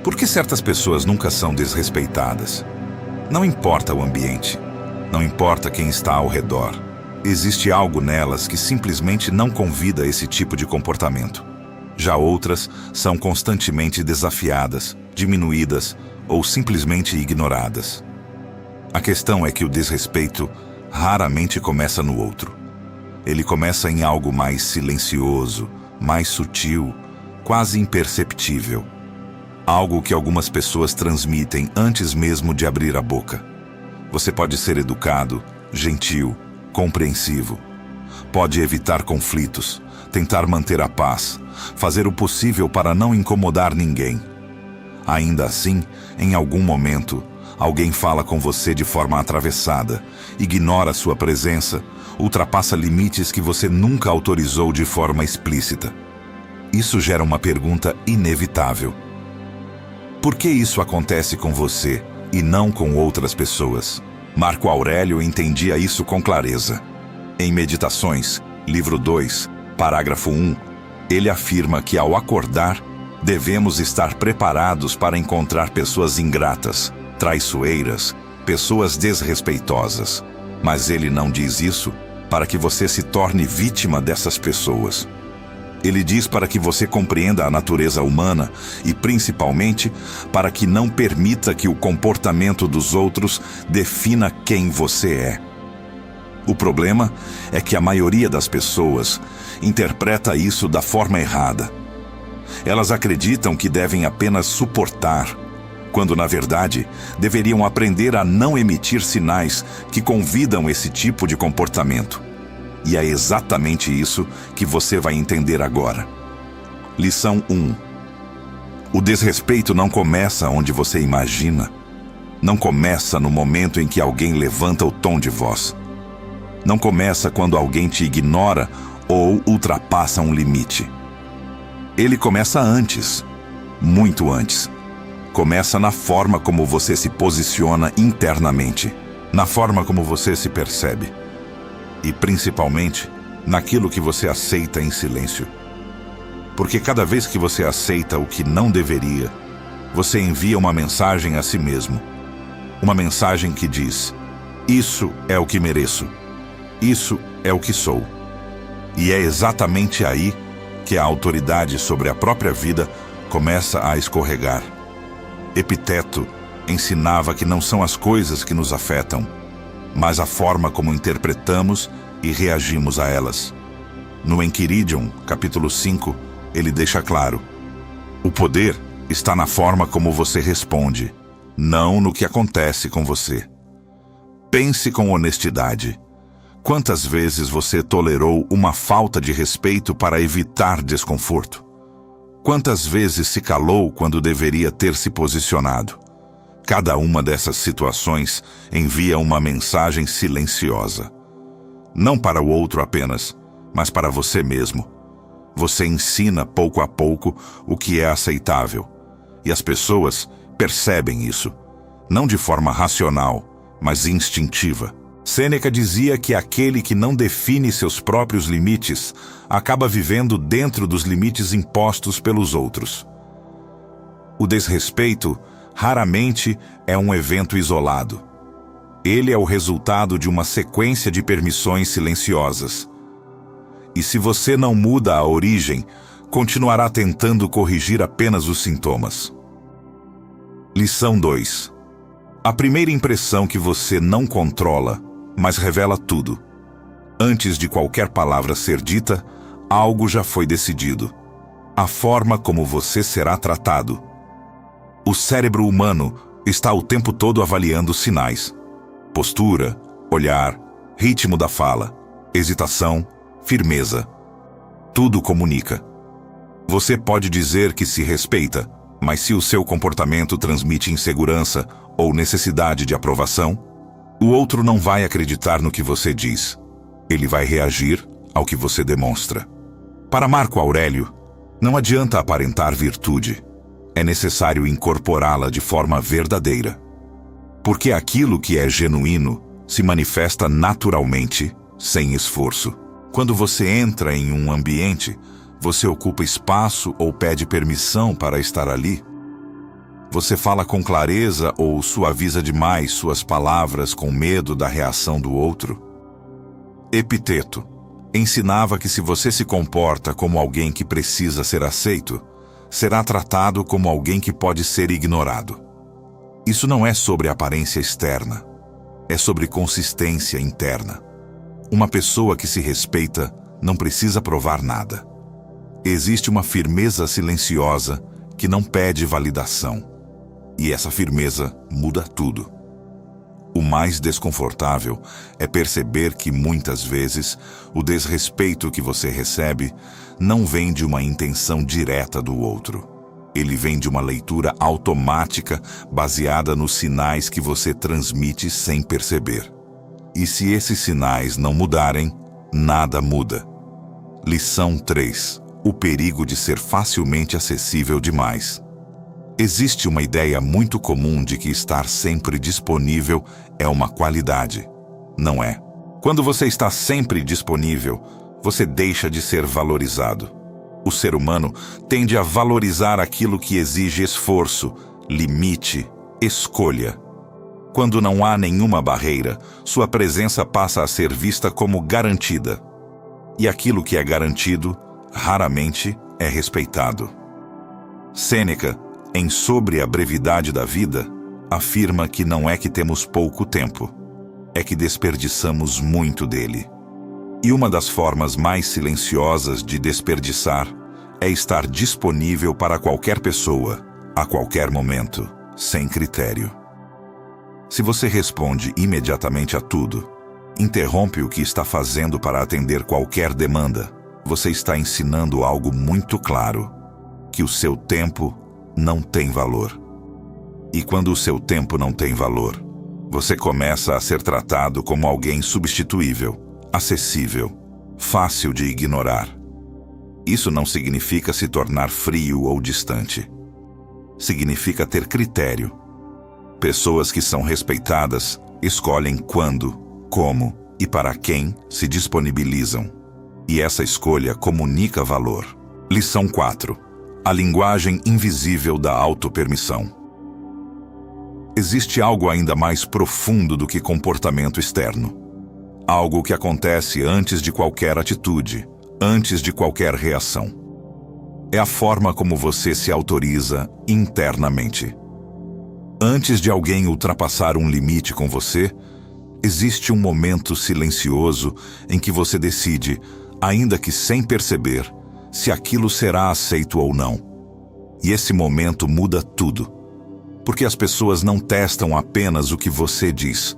Por que certas pessoas nunca são desrespeitadas? Não importa o ambiente, não importa quem está ao redor. Existe algo nelas que simplesmente não convida a esse tipo de comportamento. Já outras são constantemente desafiadas, diminuídas ou simplesmente ignoradas. A questão é que o desrespeito raramente começa no outro. Ele começa em algo mais silencioso, mais sutil, quase imperceptível. Algo que algumas pessoas transmitem antes mesmo de abrir a boca. Você pode ser educado, gentil, compreensivo. Pode evitar conflitos, tentar manter a paz, fazer o possível para não incomodar ninguém. Ainda assim, em algum momento, alguém fala com você de forma atravessada, ignora sua presença, ultrapassa limites que você nunca autorizou de forma explícita. Isso gera uma pergunta inevitável. Por que isso acontece com você e não com outras pessoas? Marco Aurélio entendia isso com clareza. Em Meditações, livro 2, parágrafo 1, ele afirma que ao acordar, devemos estar preparados para encontrar pessoas ingratas, traiçoeiras, pessoas desrespeitosas. Mas ele não diz isso para que você se torne vítima dessas pessoas. Ele diz para que você compreenda a natureza humana e, principalmente, para que não permita que o comportamento dos outros defina quem você é. O problema é que a maioria das pessoas interpreta isso da forma errada. Elas acreditam que devem apenas suportar, quando, na verdade, deveriam aprender a não emitir sinais que convidam esse tipo de comportamento. E é exatamente isso que você vai entender agora. Lição 1. O desrespeito não começa onde você imagina. Não começa no momento em que alguém levanta o tom de voz. Não começa quando alguém te ignora ou ultrapassa um limite. Ele começa antes, muito antes. Começa na forma como você se posiciona internamente, na forma como você se percebe. E, principalmente, naquilo que você aceita em silêncio. Porque cada vez que você aceita o que não deveria, você envia uma mensagem a si mesmo. Uma mensagem que diz: isso é o que mereço. Isso é o que sou. E é exatamente aí que a autoridade sobre a própria vida começa a escorregar. Epiteto ensinava que não são as coisas que nos afetam, mas a forma como interpretamos e reagimos a elas. No Enquiridion, capítulo 5, ele deixa claro: o poder está na forma como você responde, não no que acontece com você. Pense com honestidade. Quantas vezes você tolerou uma falta de respeito para evitar desconforto? Quantas vezes se calou quando deveria ter se posicionado? Cada uma dessas situações envia uma mensagem silenciosa. Não para o outro apenas, mas para você mesmo. Você ensina pouco a pouco o que é aceitável. E as pessoas percebem isso. Não de forma racional, mas instintiva. Sêneca dizia que aquele que não define seus próprios limites acaba vivendo dentro dos limites impostos pelos outros. O desrespeito raramente é um evento isolado. Ele é o resultado de uma sequência de permissões silenciosas. E se você não muda a origem, continuará tentando corrigir apenas os sintomas. Lição 2. A primeira impressão que você não controla, mas revela tudo. Antes de qualquer palavra ser dita, algo já foi decidido. A forma como você será tratado. O cérebro humano está o tempo todo avaliando sinais. Postura, olhar, ritmo da fala, hesitação, firmeza. Tudo comunica. Você pode dizer que se respeita, mas se o seu comportamento transmite insegurança ou necessidade de aprovação, o outro não vai acreditar no que você diz. Ele vai reagir ao que você demonstra. Para Marco Aurélio, não adianta aparentar virtude. É necessário incorporá-la de forma verdadeira. Porque aquilo que é genuíno se manifesta naturalmente, sem esforço. Quando você entra em um ambiente, você ocupa espaço ou pede permissão para estar ali? Você fala com clareza ou suaviza demais suas palavras com medo da reação do outro? Epiteto ensinava que se você se comporta como alguém que precisa ser aceito, será tratado como alguém que pode ser ignorado. Isso não é sobre aparência externa, é sobre consistência interna. Uma pessoa que se respeita não precisa provar nada. Existe uma firmeza silenciosa que não pede validação. E essa firmeza muda tudo. O mais desconfortável é perceber que, muitas vezes, o desrespeito que você recebe não vem de uma intenção direta do outro. Ele vem de uma leitura automática baseada nos sinais que você transmite sem perceber. E se esses sinais não mudarem, nada muda. Lição 3. O perigo de ser facilmente acessível demais. Existe uma ideia muito comum de que estar sempre disponível é uma qualidade. Não é. Quando você está sempre disponível, você deixa de ser valorizado. O ser humano tende a valorizar aquilo que exige esforço, limite, escolha. Quando não há nenhuma barreira, sua presença passa a ser vista como garantida. E aquilo que é garantido, raramente é respeitado. Sêneca, em Sobre a Brevidade da Vida, afirma que não é que temos pouco tempo, é que desperdiçamos muito dele. E uma das formas mais silenciosas de desperdiçar é estar disponível para qualquer pessoa, a qualquer momento, sem critério. Se você responde imediatamente a tudo, interrompe o que está fazendo para atender qualquer demanda, você está ensinando algo muito claro, que o seu tempo não tem valor. E quando o seu tempo não tem valor, você começa a ser tratado como alguém substituível, acessível, fácil de ignorar. Isso não significa se tornar frio ou distante. Significa ter critério. Pessoas que são respeitadas escolhem quando, como e para quem se disponibilizam. E essa escolha comunica valor. Lição 4. A linguagem invisível da autopermissão. Existe algo ainda mais profundo do que comportamento externo. Algo que acontece antes de qualquer atitude, antes de qualquer reação. É a forma como você se autoriza internamente. Antes de alguém ultrapassar um limite com você, existe um momento silencioso em que você decide, ainda que sem perceber, se aquilo será aceito ou não. E esse momento muda tudo. Porque as pessoas não testam apenas o que você diz,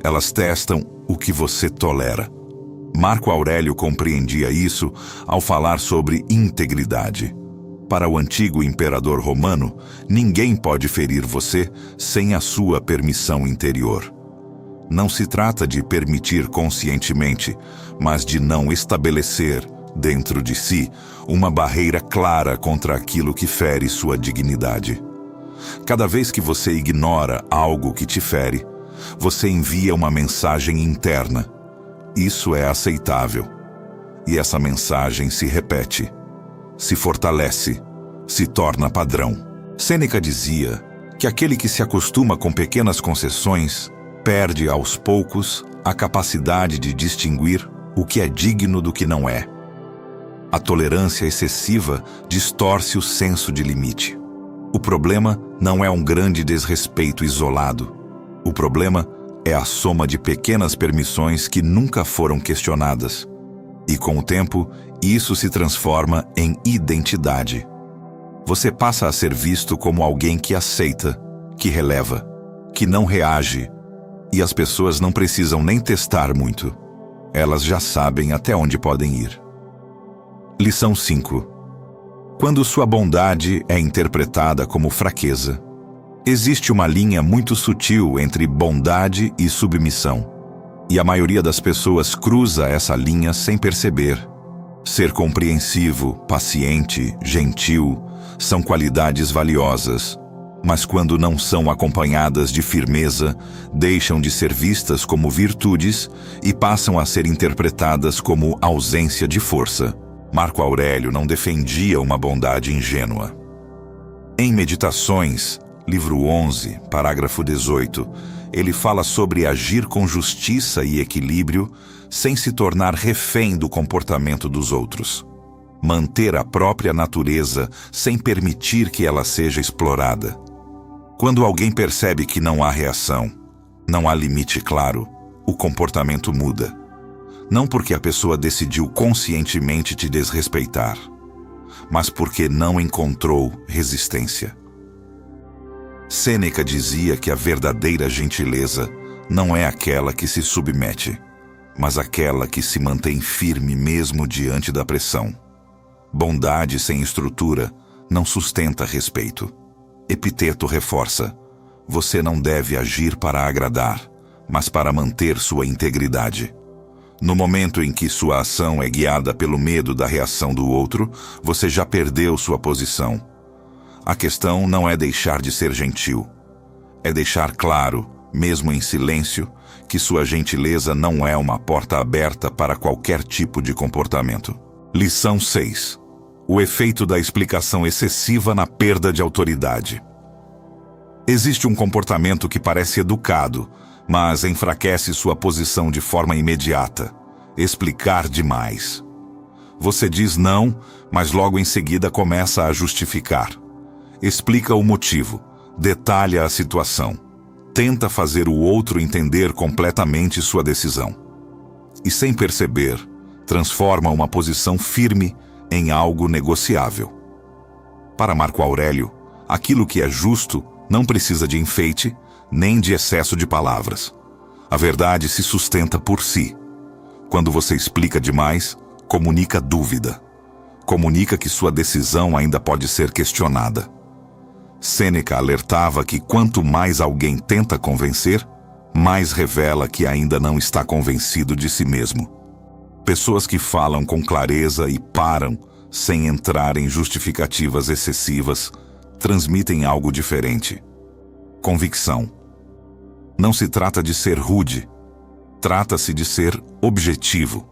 elas testam o que você tolera. Marco Aurélio compreendia isso ao falar sobre integridade. Para o antigo imperador romano, ninguém pode ferir você sem a sua permissão interior. Não se trata de permitir conscientemente, mas de não estabelecer, dentro de si, uma barreira clara contra aquilo que fere sua dignidade. Cada vez que você ignora algo que te fere, você envia uma mensagem interna. Isso é aceitável. E essa mensagem se repete, se fortalece, se torna padrão. Sêneca dizia que aquele que se acostuma com pequenas concessões perde aos poucos a capacidade de distinguir o que é digno do que não é. A tolerância excessiva distorce o senso de limite. O problema não é um grande desrespeito isolado. O problema é a soma de pequenas permissões que nunca foram questionadas. E com o tempo, isso se transforma em identidade. Você passa a ser visto como alguém que aceita, que releva, que não reage. E as pessoas não precisam nem testar muito. Elas já sabem até onde podem ir. Lição 5. Quando sua bondade é interpretada como fraqueza, existe uma linha muito sutil entre bondade e submissão. E a maioria das pessoas cruza essa linha sem perceber. Ser compreensivo, paciente, gentil, são qualidades valiosas, mas quando não são acompanhadas de firmeza, deixam de ser vistas como virtudes e passam a ser interpretadas como ausência de força. Marco Aurélio não defendia uma bondade ingênua. Em Meditações, livro 11, parágrafo 18, ele fala sobre agir com justiça e equilíbrio sem se tornar refém do comportamento dos outros. Manter a própria natureza sem permitir que ela seja explorada. Quando alguém percebe que não há reação, não há limite claro, o comportamento muda. Não porque a pessoa decidiu conscientemente te desrespeitar, mas porque não encontrou resistência. Sêneca dizia que a verdadeira gentileza não é aquela que se submete, mas aquela que se mantém firme mesmo diante da pressão. Bondade sem estrutura não sustenta respeito. Epiteto reforça: você não deve agir para agradar, mas para manter sua integridade. No momento em que sua ação é guiada pelo medo da reação do outro, você já perdeu sua posição. A questão não é deixar de ser gentil. É deixar claro, mesmo em silêncio, que sua gentileza não é uma porta aberta para qualquer tipo de comportamento. Lição 6. O efeito da explicação excessiva na perda de autoridade. Existe um comportamento que parece educado, mas enfraquece sua posição de forma imediata. Explicar demais. Você diz não, mas logo em seguida começa a justificar. Explica o motivo, detalha a situação. Tenta fazer o outro entender completamente sua decisão. E sem perceber, transforma uma posição firme em algo negociável. Para Marco Aurélio, aquilo que é justo não precisa de enfeite, nem de excesso de palavras. A verdade se sustenta por si. Quando você explica demais, comunica dúvida. Comunica que sua decisão ainda pode ser questionada. Sêneca alertava que quanto mais alguém tenta convencer, mais revela que ainda não está convencido de si mesmo. Pessoas que falam com clareza e param sem entrar em justificativas excessivas transmitem algo diferente. Convicção. Não se trata de ser rude, trata-se de ser objetivo.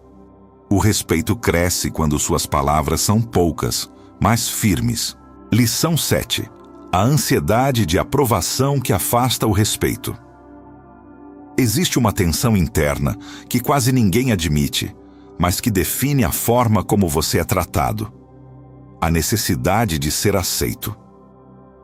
O respeito cresce quando suas palavras são poucas, mas firmes. Lição 7. A ansiedade de aprovação que afasta o respeito. Existe uma tensão interna que quase ninguém admite, mas que define a forma como você é tratado. A necessidade de ser aceito.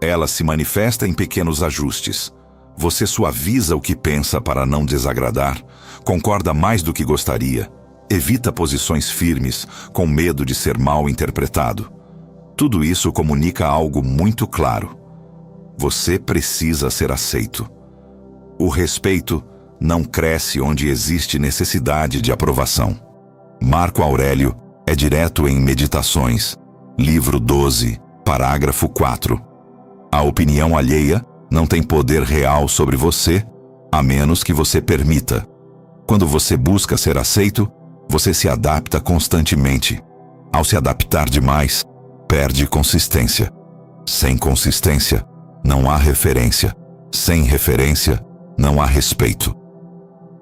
Ela se manifesta em pequenos ajustes. Você suaviza o que pensa para não desagradar, concorda mais do que gostaria, evita posições firmes com medo de ser mal interpretado. Tudo isso comunica algo muito claro. Você precisa ser aceito. O respeito não cresce onde existe necessidade de aprovação. Marco Aurélio é direto em Meditações, livro 12, parágrafo 4. A opinião alheia não tem poder real sobre você, a menos que você permita. Quando você busca ser aceito, você se adapta constantemente. Ao se adaptar demais, perde consistência. Sem consistência, não há referência. Sem referência, não há respeito.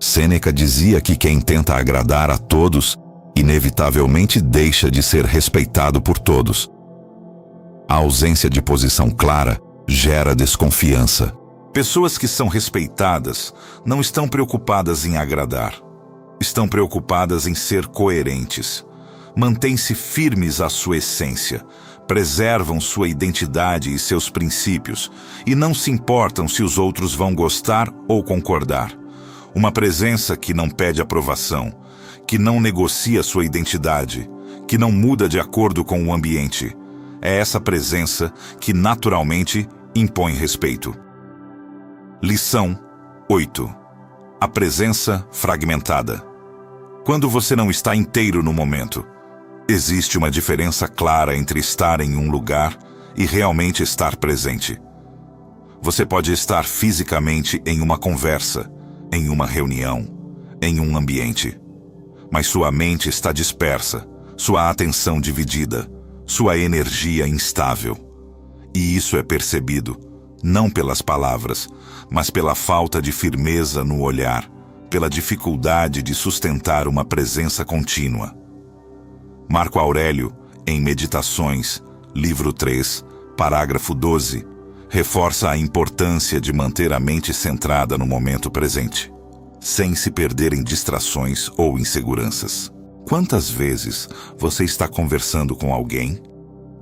Sêneca dizia que quem tenta agradar a todos, inevitavelmente deixa de ser respeitado por todos. A ausência de posição clara gera desconfiança. Pessoas que são respeitadas não estão preocupadas em agradar. Estão preocupadas em ser coerentes. Mantêm-se firmes à sua essência, preservam sua identidade e seus princípios, e não se importam se os outros vão gostar ou concordar. Uma presença que não pede aprovação, que não negocia sua identidade, que não muda de acordo com o ambiente. É essa presença que naturalmente impõe respeito. Lição 8. A presença fragmentada. Quando você não está inteiro no momento, existe uma diferença clara entre estar em um lugar e realmente estar presente. Você pode estar fisicamente em uma conversa, em uma reunião, em um ambiente, mas sua mente está dispersa, sua atenção dividida, sua energia instável. E isso é percebido, não pelas palavras, mas pela falta de firmeza no olhar, pela dificuldade de sustentar uma presença contínua. Marco Aurélio, em Meditações, livro 3, parágrafo 12, reforça a importância de manter a mente centrada no momento presente, sem se perder em distrações ou inseguranças. Quantas vezes você está conversando com alguém,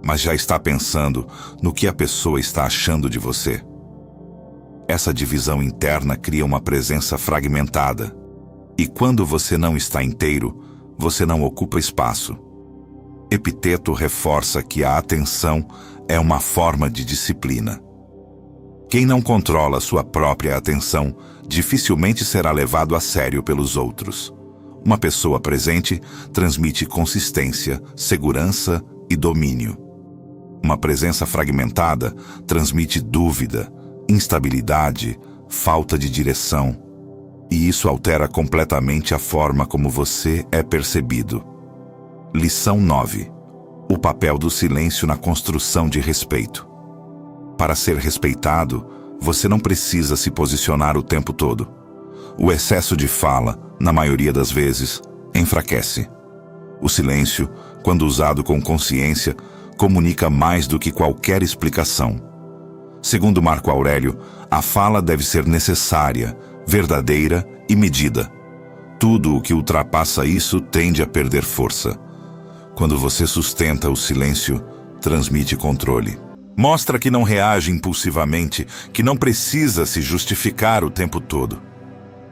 mas já está pensando no que a pessoa está achando de você? Essa divisão interna cria uma presença fragmentada, e quando você não está inteiro, você não ocupa espaço. Epiteto reforça que a atenção é uma forma de disciplina. Quem não controla sua própria atenção dificilmente será levado a sério pelos outros. Uma pessoa presente transmite consistência, segurança e domínio. Uma presença fragmentada transmite dúvida, instabilidade, falta de direção. E isso altera completamente a forma como você é percebido. Lição 9. O papel do silêncio na construção de respeito. Para ser respeitado, você não precisa se posicionar o tempo todo. O excesso de fala, na maioria das vezes, enfraquece. O silêncio, quando usado com consciência, comunica mais do que qualquer explicação. Segundo Marco Aurélio, a fala deve ser necessária, verdadeira e medida. Tudo o que ultrapassa isso tende a perder força. Quando você sustenta o silêncio, transmite controle. Mostra que não reage impulsivamente, que não precisa se justificar o tempo todo.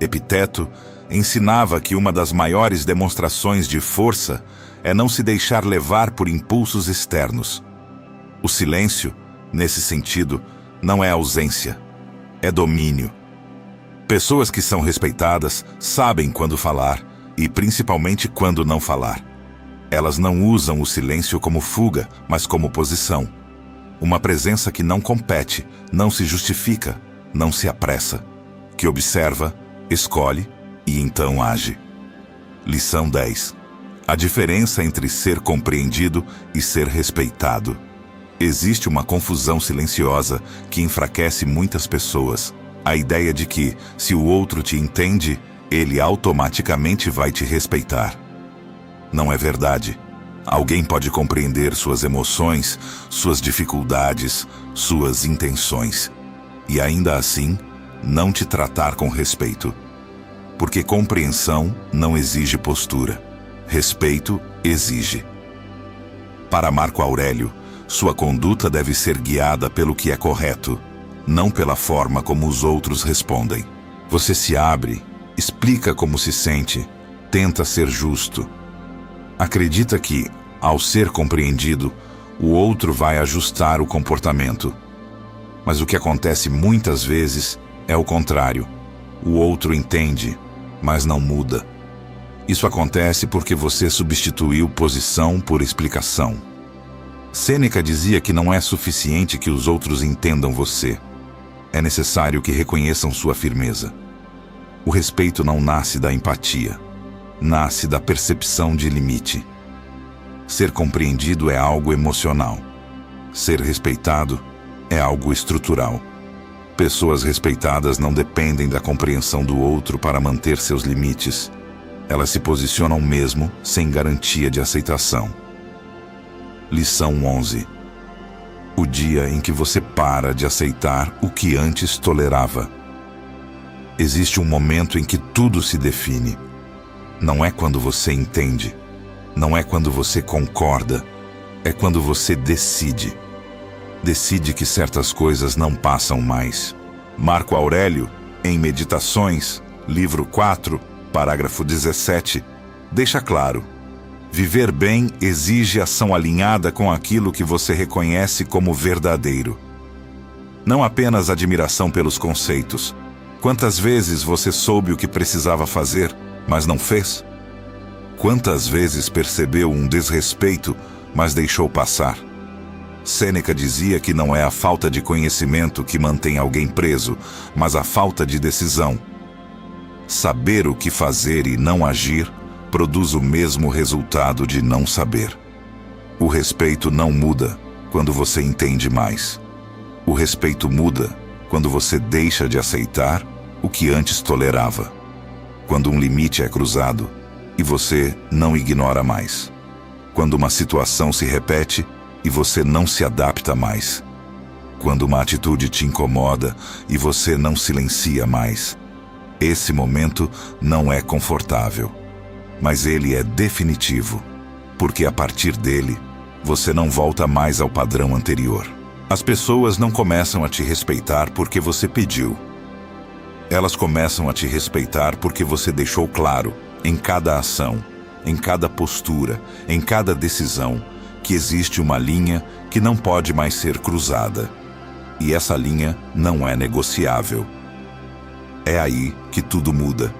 Epiteto ensinava que uma das maiores demonstrações de força é não se deixar levar por impulsos externos. O silêncio, nesse sentido, não é ausência, é domínio. Pessoas que são respeitadas sabem quando falar e principalmente quando não falar. Elas não usam o silêncio como fuga, mas como posição. Uma presença que não compete, não se justifica, não se apressa, que observa, escolhe e então age. Lição 10. A diferença entre ser compreendido e ser respeitado. Existe uma confusão silenciosa que enfraquece muitas pessoas. A ideia de que, se o outro te entende, ele automaticamente vai te respeitar. Não é verdade. Alguém pode compreender suas emoções, suas dificuldades, suas intenções, e ainda assim, não te tratar com respeito. Porque compreensão não exige postura. Respeito exige. Para Marco Aurélio, sua conduta deve ser guiada pelo que é correto, não pela forma como os outros respondem. Você se abre, explica como se sente, tenta ser justo. Acredita que, ao ser compreendido, o outro vai ajustar o comportamento. Mas o que acontece muitas vezes é o contrário. O outro entende, mas não muda. Isso acontece porque você substituiu posição por explicação. Sêneca dizia que não é suficiente que os outros entendam você. É necessário que reconheçam sua firmeza. O respeito não nasce da empatia. Nasce da percepção de limite. Ser compreendido é algo emocional. Ser respeitado é algo estrutural. Pessoas respeitadas não dependem da compreensão do outro para manter seus limites. Elas se posicionam mesmo sem garantia de aceitação. Lição 11. O dia em que você para de aceitar o que antes tolerava. Existe um momento em que tudo se define. Não é quando você entende. Não é quando você concorda. É quando você decide. Decide que certas coisas não passam mais. Marco Aurélio, em Meditações, livro 4, parágrafo 17, deixa claro: viver bem exige ação alinhada com aquilo que você reconhece como verdadeiro. Não apenas admiração pelos conceitos. Quantas vezes você soube o que precisava fazer, mas não fez? Quantas vezes percebeu um desrespeito, mas deixou passar? Sêneca dizia que não é a falta de conhecimento que mantém alguém preso, mas a falta de decisão. Saber o que fazer e não agir produz o mesmo resultado de não saber. O respeito não muda quando você entende mais. O respeito muda quando você deixa de aceitar o que antes tolerava. Quando um limite é cruzado e você não ignora mais. Quando uma situação se repete e você não se adapta mais. quando uma atitude te incomoda e você não silencia mais. Esse momento não é confortável, mas ele é definitivo, porque a partir dele, você não volta mais ao padrão anterior. As pessoas não começam a te respeitar porque você pediu. Elas começam a te respeitar porque você deixou claro, em cada ação, em cada postura, em cada decisão, que existe uma linha que não pode mais ser cruzada. E essa linha não é negociável. É aí que tudo muda.